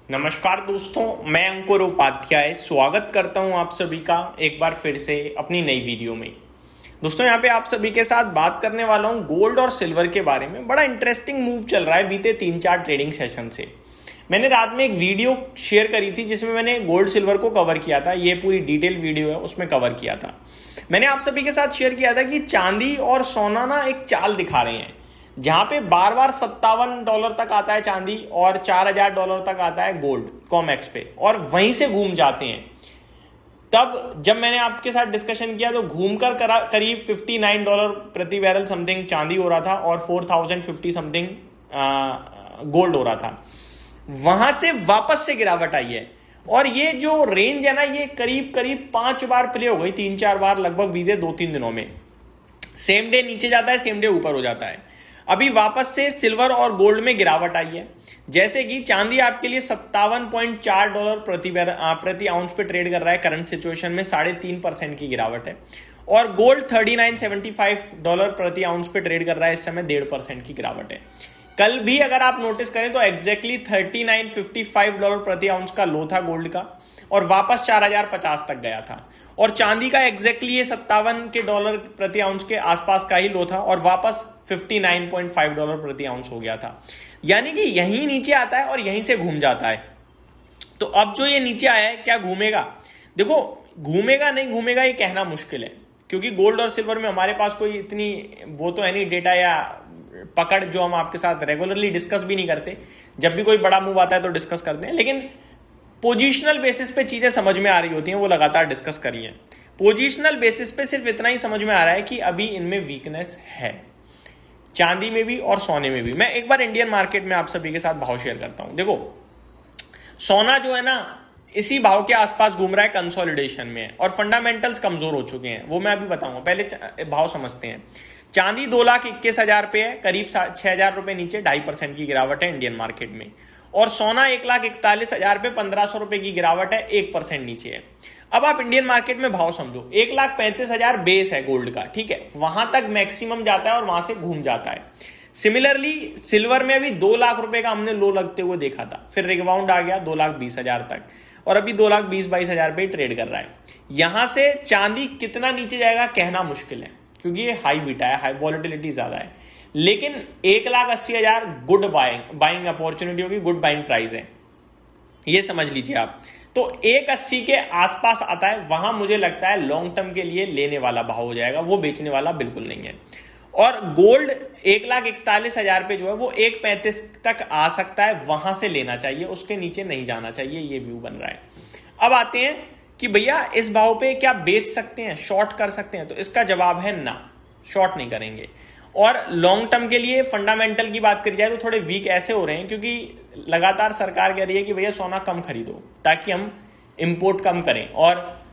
नमस्कार दोस्तों, मैं अंकुर उपाध्याय स्वागत करता हूं आप सभी का एक बार फिर से अपनी नई वीडियो में। दोस्तों यहाँ पे आप सभी के साथ बात करने वाला हूं गोल्ड और सिल्वर के बारे में। बड़ा इंटरेस्टिंग मूव चल रहा है बीते 3-4 ट्रेडिंग सेशन से। मैंने रात में एक वीडियो शेयर करी थी जिसमें मैंने गोल्ड सिल्वर को कवर किया था। ये पूरी डिटेल वीडियो है, उसमें कवर किया था। मैंने आप सभी के साथ शेयर किया था कि चांदी और सोना ना एक चाल दिखा रहे हैं, जहां पे बार बार $57 तक आता है चांदी और $4000 तक आता है गोल्ड कॉमेक्स पे, और वहीं से घूम जाते हैं। तब जब मैंने आपके साथ डिस्कशन किया तो घूमकर करीब $59 प्रति बैरल समथिंग चांदी हो रहा था और 4050 समथिंग गोल्ड हो रहा था। वहां से वापस से गिरावट आई है और ये जो रेंज है ना, ये करीब करीब 5 बार प्ले हो गई, 3-4 बार लगभग बीते 2-3 दिनों में। सेम डे नीचे जाता है, सेम डे ऊपर हो जाता है। अभी वापस से सिल्वर और गोल्ड में गिरावट आई है, जैसे कि चांदी आपके लिए $57.4 प्रति आउंस पे ट्रेड कर रहा है करंट सिचुएशन में, 3.5% की गिरावट है। और गोल्ड $39.75 प्रति आउंस पे ट्रेड कर रहा है, इस समय 1.5% की गिरावट है। कल भी अगर आप नोटिस करें तो एग्जैक्टली $39.55 प्रति आउंस का लो था गोल्ड का, और वापस 4050 तक गया था। और चांदी का एग्जैक्टली ये $57 प्रति आउंस के आसपास का ही लो था और वापस $59.5 प्रति आउंस हो गया था। यानी कि यहीं नीचे आता है और यहीं से घूम जाता है। तो अब जो ये नीचे आया है, क्या घूमेगा? देखो, घूमेगा नहीं घूमेगा ये कहना मुश्किल है, क्योंकि गोल्ड और सिल्वर में हमारे पास कोई इतनी वो तो है नहीं डेटा या पकड़ जो हम आपके साथ रेगुलरली डिस्कस भी नहीं करते। जब भी कोई बड़ा मूव आता है तो डिस्कस करते हैं, लेकिन पोजीशनल बेसिस पे चीजें समझ में आ रही होती हैं, वो लगातार डिस्कस करिए। पोजीशनल बेसिस पे सिर्फ इतना ही समझ में आ रहा है कि अभी इनमें वीकनेस है, चांदी में भी और सोने में भी। मैं एक बार इंडियन मार्केट में आप सभी के साथ भाव शेयर करता हूं। देखो, सोना जो है ना, इसी भाव के आसपास घूम रहा है, कंसोलिडेशन में है और फंडामेंटल्स कमजोर हो चुके हैं, वो मैं अभी बताऊंगा। पहले भाव समझते हैं। चांदी 2,21,000 पे है, करीब 6,000 रुपए नीचे, 2.5% की गिरावट है इंडियन मार्केट में। और सोना 1,41,000 पे 1,500 रुपए की गिरावट है, 1% नीचे है। अब आप इंडियन मार्केट में भाव समझो, 1,35,000 बेस है गोल्ड का, ठीक है, वहां तक मैक्सिमम जाता है और वहां से घूम जाता है। सिमिलरली सिल्वर में अभी 2 लाख रुपए का हमने लो लगते हुए देखा था, फिर रिबाउंड आ गया 2,20,000 तक, और अभी 2,20,000-22,000 पे ट्रेड कर रहा है। यहां से चांदी कितना नीचे जाएगा कहना मुश्किल है, क्योंकि ये हाई बीटा है, हाई वॉलेटिलिटी ज्यादा है। लेकिन 1,80,000 गुड बाइंग अपॉर्चुनिटी होगी, गुड बाइंग प्राइस है, ये समझ लीजिए आप। तो 1,80 के आसपास आता है, वहां मुझे लगता है लॉन्ग टर्म के लिए लेने वाला भाव हो जाएगा, वो बेचने वाला बिल्कुल नहीं है। और गोल्ड 1,41,000 पे जो है वो 1,35 तक आ सकता है, वहां से लेना चाहिए, उसके नीचे नहीं जाना चाहिए, ये व्यू बन रहा है। अब आते हैं कि भैया इस भाव पे क्या बेच सकते हैं, शॉर्ट कर सकते हैं? तो इसका जवाब है ना, शॉर्ट नहीं करेंगे। और लॉन्ग टर्म के लिए फंडामेंटल की बात करी जाए तो थोड़े वीक ऐसे हो रहे हैं क्योंकि लगातार सरकार कह रही है कि भैया सोना कम खरीदो ताकि हम इंपोर्ट कम करें, और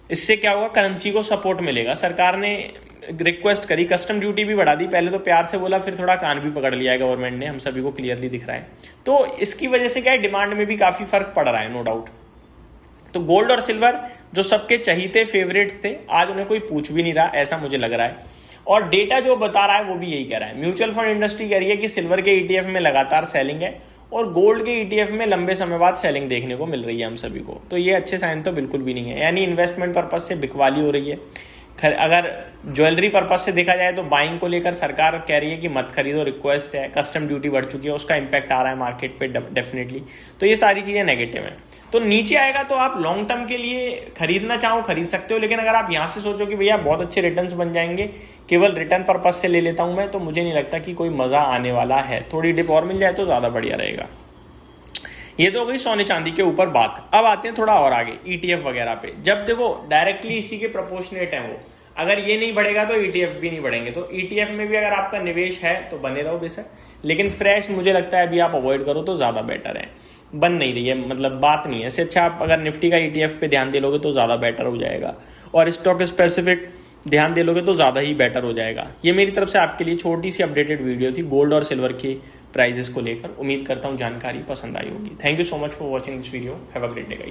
इससे क्या होगा, करेंसी को सपोर्ट मिलेगा। सरकार ने रिक्वेस्ट करी, कस्टम ड्यूटी भी बढ़ा दी, पहले तो प्यार से बोला, फिर थोड़ा कान भी पकड़ लिया है गवर्नमेंट ने, हम सभी को क्लियरली दिख रहा है। तो इसकी वजह से क्या है, डिमांड में भी काफी फर्क पड़ रहा है, नो डाउट। तो गोल्ड और सिल्वर जो सबके चहीते फेवरेट्स थे, आज उन्हें कोई पूछ भी नहीं रहा, ऐसा मुझे लग रहा है। और डेटा जो बता रहा है वो भी यही कह रहा है। म्यूचुअल फंड इंडस्ट्री कह रही है कि सिल्वर के ईटीएफ में लगातार सेलिंग है और गोल्ड के ईटीएफ में लंबे समय बाद सेलिंग देखने को मिल रही है हम सभी को। तो ये अच्छे साइन तो बिल्कुल भी नहीं है, यानी इन्वेस्टमेंट पर्पज से बिकवाली हो रही है। अगर ज्वेलरी पर्पज से देखा जाए तो बाइंग को लेकर सरकार कह रही है कि मत खरीदो, रिक्वेस्ट है, कस्टम ड्यूटी बढ़ चुकी है, उसका इंपैक्ट आ रहा है मार्केट पे डेफिनेटली। तो ये सारी चीजें नेगेटिव हैं। तो नीचे आएगा तो आप लॉन्ग टर्म के लिए खरीदना चाहो खरीद सकते हो, लेकिन अगर आप यहाँ से सोचो कि भैया बहुत अच्छे रिटर्न्स बन जाएंगे, केवल रिटर्न पर्पज से ले लेता हूं मैं, तो मुझे नहीं लगता कि कोई मजा आने वाला है। थोड़ी डिप और मिल जाए तो ज्यादा बढ़िया रहेगा। ये तो हो गई सोने चांदी के ऊपर बात। अब आते हैं थोड़ा और आगे, ईटीएफ वगैरह पे। जब देखो डायरेक्टली इसी के प्रोपोर्शनेट है वो, अगर ये नहीं बढ़ेगा तो ईटीएफ भी नहीं बढ़ेंगे। तो ईटीएफ में भी अगर आपका निवेश है तो बने रहो बेशक, लेकिन फ्रेश मुझे लगता है अभी आप अवॉइड करो तो ज्यादा बेटर है। बन नहीं रही है, मतलब बात नहीं है। इससे अच्छा आप अगर निफ्टी का ईटीएफ पे ध्यान दे लोगे तो ज्यादा बेटर हो जाएगा, और स्टॉक स्पेसिफिक ध्यान दे लोगे तो ज्यादा ही बेटर हो जाएगा। ये मेरी तरफ से आपके लिए छोटी सी अपडेटेड वीडियो थी गोल्ड और सिल्वर के प्राइजेस को लेकर। उम्मीद करता हूँ जानकारी पसंद आई होगी। Thank you so much for watching this video. Have a great day guys.